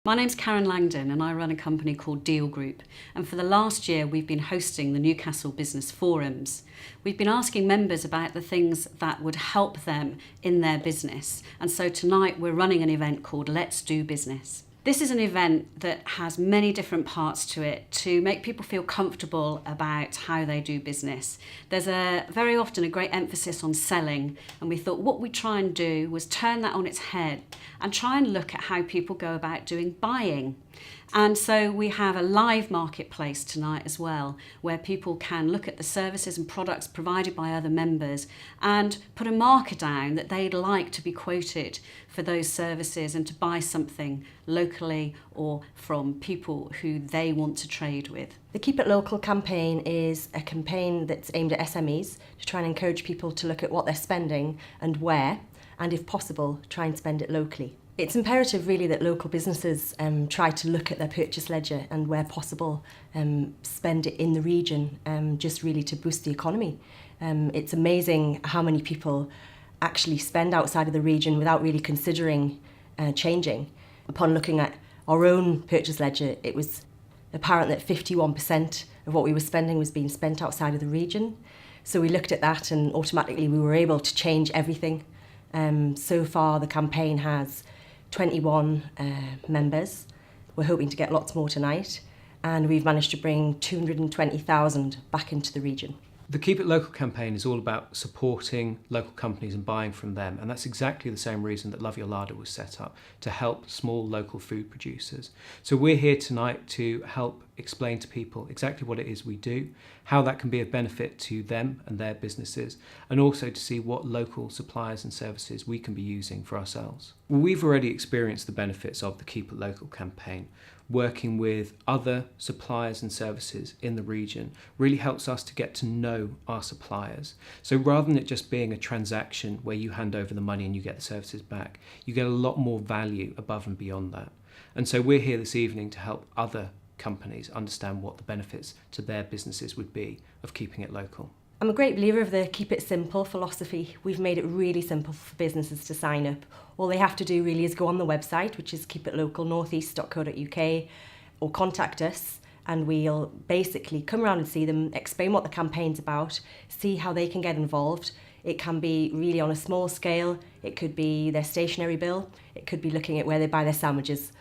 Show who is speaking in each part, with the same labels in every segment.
Speaker 1: My name's Karen Langdon and I run a company called Deal Group, and for the last year we've been hosting the Newcastle Business Forums. We've been asking members about the things that would help them in their business, and so tonight we're running an event called Let's Do Business. This is an event that has many different parts to it to make people feel comfortable about how they do business. There's very often a great emphasis on selling, and we thought what we'd try and do was turn that on its head and try and look at how people go about doing buying. And so we have a live marketplace tonight as well, where people can look at the services and products provided by other members and put a marker down that they'd like to be quoted for those services and to buy something locally or from people who they want to trade with.
Speaker 2: The Keep It Local campaign is a campaign that's aimed at SMEs to try and encourage people to look at what they're spending and where, and if possible, try and spend it locally. It's imperative really that local businesses try to look at their purchase ledger and where possible spend it in the region, just really to boost the economy. It's amazing how many people actually spend outside of the region without really considering changing. Upon looking at our own purchase ledger, it was apparent that 51% of what we were spending was being spent outside of the region. So we looked at that and automatically we were able to change everything. So far the campaign has 21 members. We're hoping to get lots more tonight, and we've managed to bring 220,000 back into the region.
Speaker 3: The Keep It Local campaign is all about supporting local companies and buying from them, and that's exactly the same reason that Love Your Larder was set up, to help small local food producers. So we're here tonight to help explain to people exactly what it is we do, how that can be of benefit to them and their businesses, and also to see what local suppliers and services we can be using for ourselves. Well, we've already experienced the benefits of the Keep It Local campaign. Working with other suppliers and services in the region really helps us to get to know our suppliers. So rather than it just being a transaction where you hand over the money and you get the services back, you get a lot more value above and beyond that. And so we're here this evening to help other companies understand what the benefits to their businesses would be of keeping it local.
Speaker 2: I'm a great believer of the Keep It Simple philosophy. We've made it really simple for businesses to sign up. All they have to do really is go on the website, which is keepitlocalnortheast.co.uk, or contact us, and we'll basically come around and see them, explain what the campaign's about, see how they can get involved. It can be really on a small scale, it could be their stationery bill, it could be looking at where they buy their sandwiches.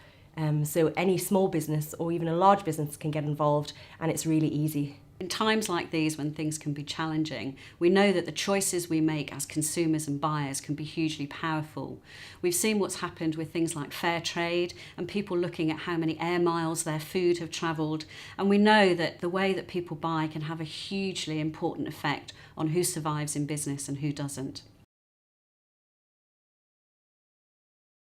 Speaker 2: So any small business or even a large business can get involved, and it's really easy.
Speaker 1: In times like these when things can be challenging, we know that the choices we make as consumers and buyers can be hugely powerful. We've seen what's happened with things like fair trade and people looking at how many air miles their food have travelled, and we know that the way that people buy can have a hugely important effect on who survives in business and who doesn't.